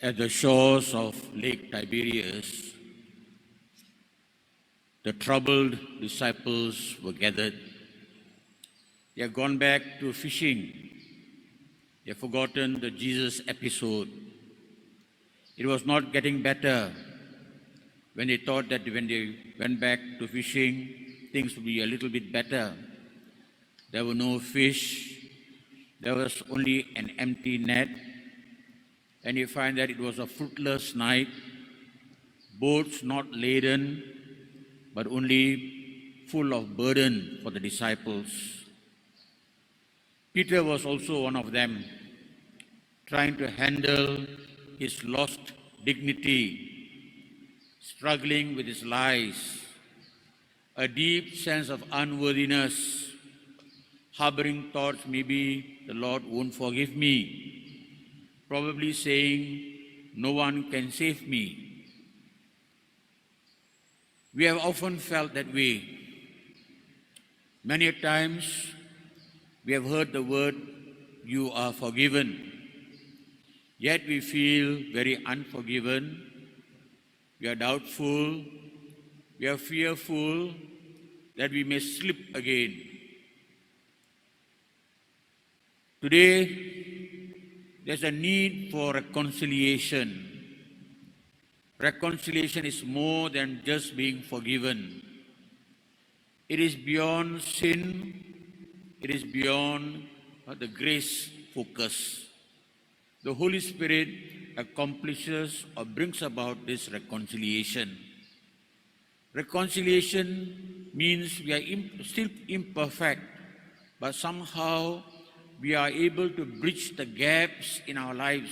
At the shores of Lake Tiberias, the troubled disciples were gathered. They had gone back to fishing. They had forgotten the Jesus episode. It was not getting better when they thought that when they went back to fishing, things would be a little bit better. There were no fish. There was only an empty net. And you find that it was a fruitless night, boats not laden, but only full of burden for the disciples. Peter was also one of them, trying to handle his lost dignity, struggling with his lies, a deep sense of unworthiness, harboring thoughts, maybe the Lord won't forgive me, probably saying, no one can save me. We have often felt that way. Many times we have heard the word, you are forgiven. Yet we feel very unforgiven. We are doubtful. We are fearful that we may slip again. Today, there's a need for reconciliation. Reconciliation is more than just being forgiven. It is beyond sin. It is beyond the grace focus. The Holy Spirit accomplishes or brings about this reconciliation. Reconciliation means we are still imperfect, but somehow we are able to bridge the gaps in our lives.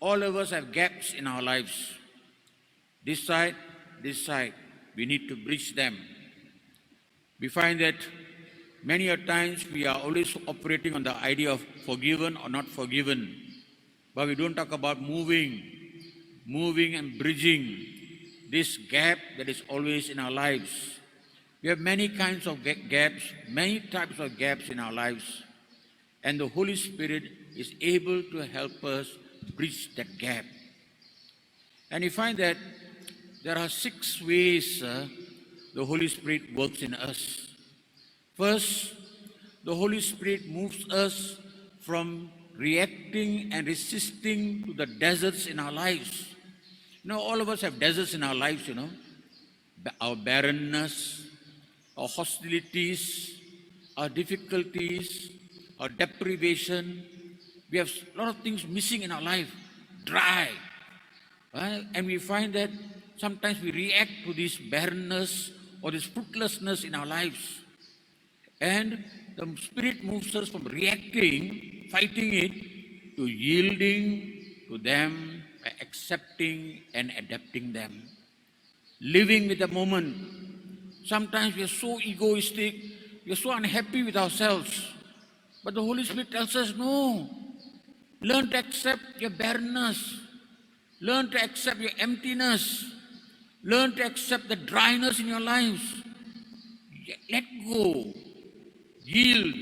All of us have gaps in our lives. This side, we need to bridge them. We find that many a times we are always operating on the idea of forgiven or not forgiven, but we don't talk about moving and bridging this gap that is always in our lives. We have many kinds of gaps, many types of gaps in our lives. And the Holy Spirit is able to help us bridge that gap. And you find that there are 6 ways the Holy Spirit works in us. First, the Holy Spirit moves us from reacting and resisting to the deserts in our lives. You know, all of us have deserts in our lives, you know. Our barrenness, our hostilities, our difficulties, our deprivation. We have a lot of things missing in our life, dry. And we find that sometimes we react to this barrenness or this fruitlessness in our lives. And the Spirit moves us from reacting, fighting it, to yielding to them, by accepting and adapting them. Living with the moment. Sometimes we are so egoistic, we are so unhappy with ourselves. But the Holy Spirit tells us, no, learn to accept your barrenness. Learn to accept your emptiness. Learn to accept the dryness in your lives. Let go. Yield.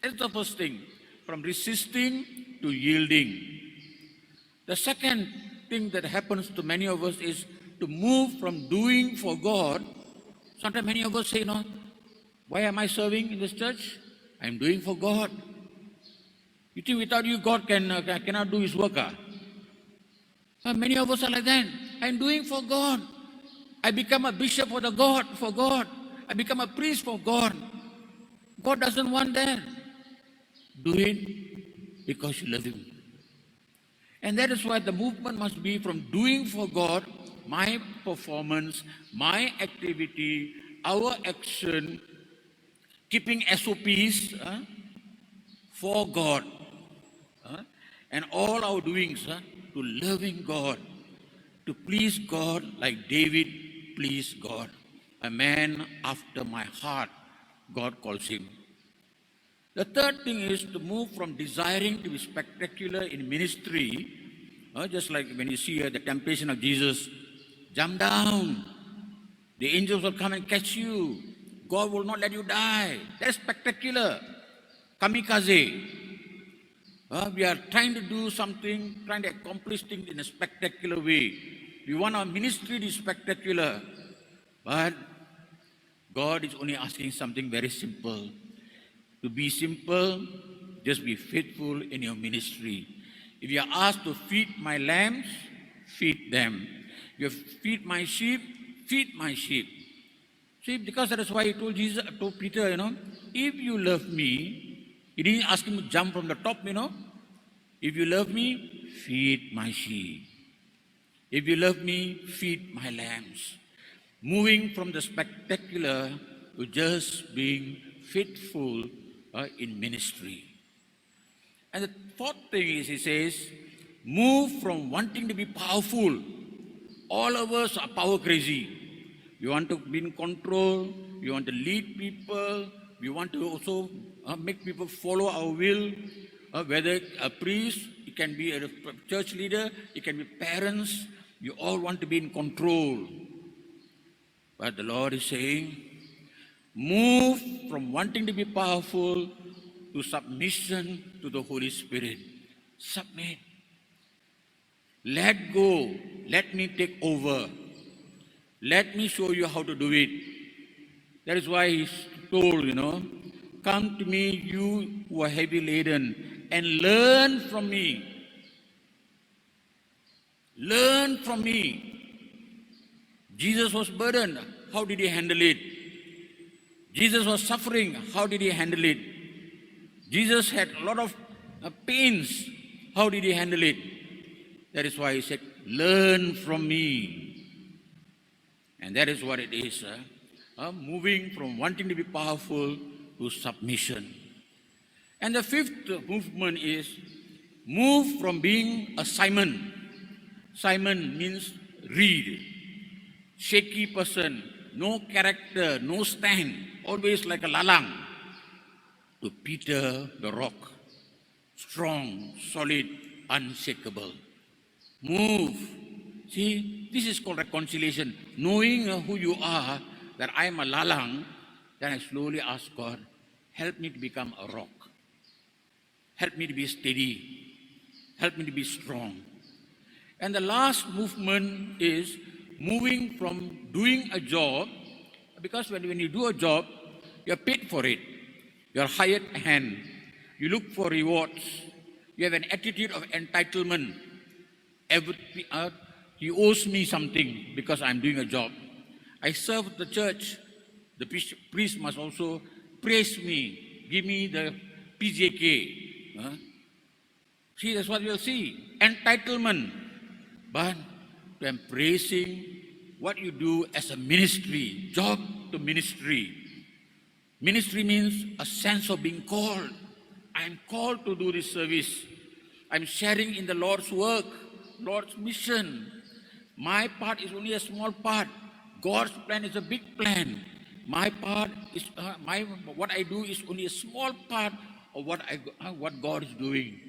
That's the first thing. From resisting to yielding. The second thing that happens to many of us is to move from doing for God. Sometimes many of us say, no, why am I serving in this church? I'm doing for God. You think without you, God cannot do His work? Many of us are like that. I'm doing for God. I become a bishop for God. I become a priest for God. God doesn't want that. Do it because you love Him. And that is why the movement must be from doing for God, my performance, my activity, our action, keeping SOPs for God, and all our doings to loving God, to please God like David pleased God. A man after my heart, God calls him. The third thing is to move from desiring to be spectacular in ministry, just like when you see the temptation of Jesus, jump down, the angels will come and catch you, God will not let you die. That's spectacular. Kamikaze. We are trying to do something, trying to accomplish things in a spectacular way. We want our ministry to be spectacular. But God is only asking something very simple. To be simple, just be faithful in your ministry. If you are asked to feed my lambs, feed them. You feed my sheep, feed my sheep. See, because that is why he told Peter, if you love me, he didn't ask him to jump from the top, If you love me, feed my sheep. If you love me, feed my lambs. Moving from the spectacular to just being faithful in ministry. And the fourth thing is, he says, move from wanting to be powerful. All of us are power crazy. We want to be in control. We want to lead people. We want to also make people follow our will. Whether a priest, it can be a church leader, it can be parents. You all want to be in control. But the Lord is saying, move from wanting to be powerful to submission to the Holy Spirit. Submit. Let go. Let me take over. Let me show you how to do it. That is why he's told, come to me, you who are heavy laden, and learn from me. Learn from me. Jesus was burdened. How did he handle it? Jesus was suffering. How did he handle it? Jesus had a lot of pains. How did he handle it? That is why he said, learn from me. And that is what it is. Moving from wanting to be powerful to submission. And the fifth movement is move from being a Simon. Simon means reed. Shaky person, no character, no stand, always like a lalang. To Peter the rock. Strong, solid, unshakable. Move. See, this is called reconciliation. Knowing who you are, that I am a lalang, then I slowly ask God, help me to become a rock. Help me to be steady. Help me to be strong. And the last movement is moving from doing a job, because when you do a job, you're paid for it. You're hired hand. You look for rewards. You have an attitude of entitlement. He owes me something because I'm doing a job. I serve the church. The priest must also praise me, give me the PJK. See, that's what you'll see. Entitlement. But to embracing what you do as a ministry, job to ministry. Ministry means a sense of being called. I'm called to do this service. I'm sharing in the Lord's work, Lord's mission. My part is only a small part. God's plan is a big plan. My part is what I do is only a small part of what God is doing.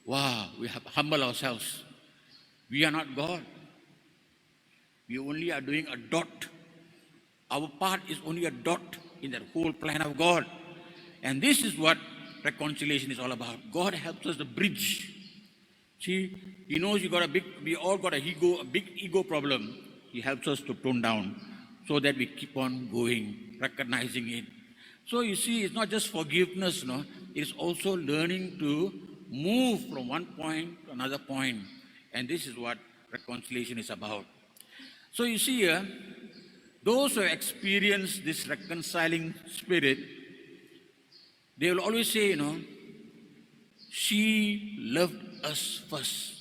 Wow, we have humble ourselves. We are not God. We only are doing a dot. Our part is only a dot in that whole plan of God. And this is what reconciliation is all about. God helps us to bridge. See, He knows we all got a big ego problem. He helps us to tone down so that we keep on going, recognizing it. So you see, it's not just forgiveness, no. It's also learning to move from one point to another point. And this is what reconciliation is about. So you see here, those who have experienced this reconciling spirit, they will always say, she loved us first.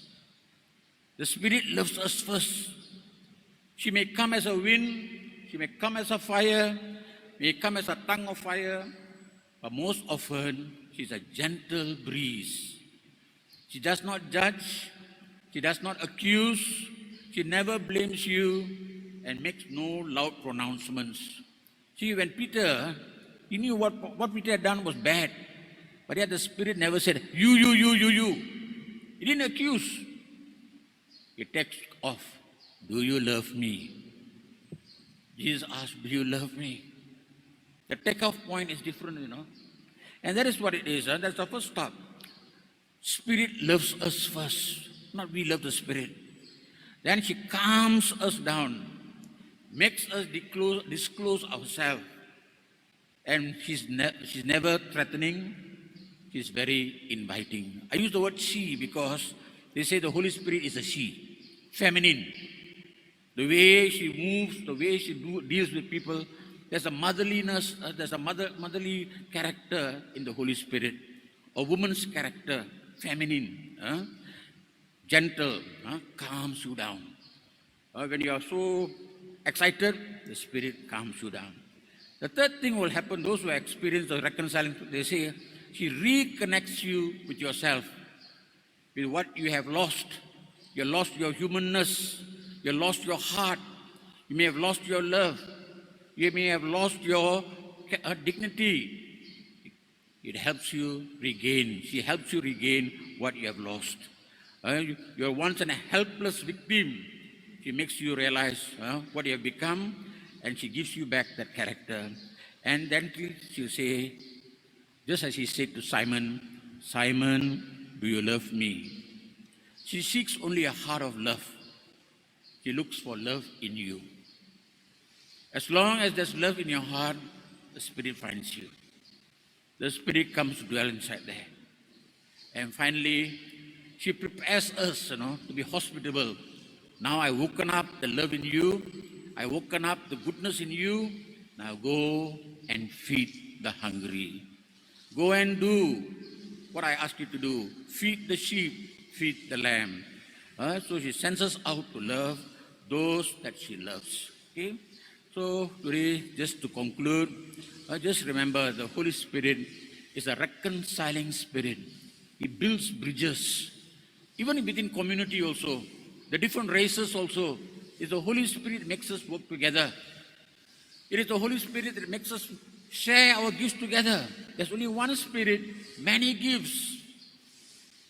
The Spirit loves us first. She may come as a wind, she may come as a fire, may come as a tongue of fire, but most often she's a gentle breeze. She does not judge, she does not accuse, she never blames you and makes no loud pronouncements. See, when Peter, he knew what Peter had done was bad, but yet the Spirit never said, you. He didn't accuse. He takes off, do you love me? Jesus asked, do you love me? The takeoff point is different, And that is what it is. That's the first stop. Spirit loves us first, not we love the Spirit. Then she calms us down, makes us disclose ourselves. And she's never threatening, she's very inviting. I use the word she because they say the Holy Spirit is a she, feminine. The way she moves, the way she deals with people, there's a motherliness, there's a motherly character in the Holy Spirit. A woman's character, feminine, gentle, calms you down. When you are so excited, the Spirit calms you down. The third thing will happen, those who experience the reconciling, they say, she reconnects you with yourself, with what you have lost. You lost your humanness, you lost your heart, you may have lost your love, you may have lost your dignity. It helps you regain, she helps you regain what you have lost. You're once a helpless victim. She makes you realize what you have become, and she gives you back that character. And then she'll say, just as she said to Simon, Simon, do you love me? She seeks only a heart of love. She looks for love in you. As long as there's love in your heart, the Spirit finds you. The Spirit comes to dwell inside there. And finally, she prepares us, to be hospitable. Now I woken up the love in you. I woken up the goodness in you. Now go and feed the hungry. Go and do what I ask you to do. Feed the sheep, feed the lamb. So she sends us out to love those that she loves. Okay? So today, just to conclude, just remember the Holy Spirit is a reconciling spirit. He builds bridges. Even within community also, the different races also, it's the Holy Spirit that makes us work together. It is the Holy Spirit that makes us share our gifts together. There's only one Spirit, many gifts,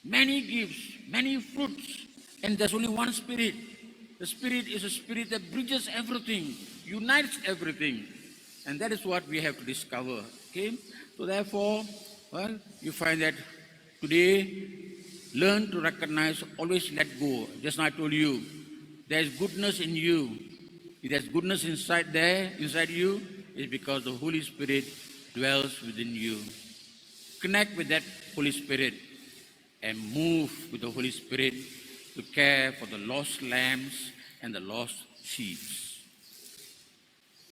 many fruits, and there's only one Spirit. The Spirit is a Spirit that bridges everything, unites everything, and that is what we have to discover. Okay? So therefore, you find that today, learn to recognize, always let go. Just now I told you, there's goodness in you. If there's goodness inside you, it's because the Holy Spirit dwells within you. Connect with that Holy Spirit and move with the Holy Spirit to care for the lost lambs and the lost sheep.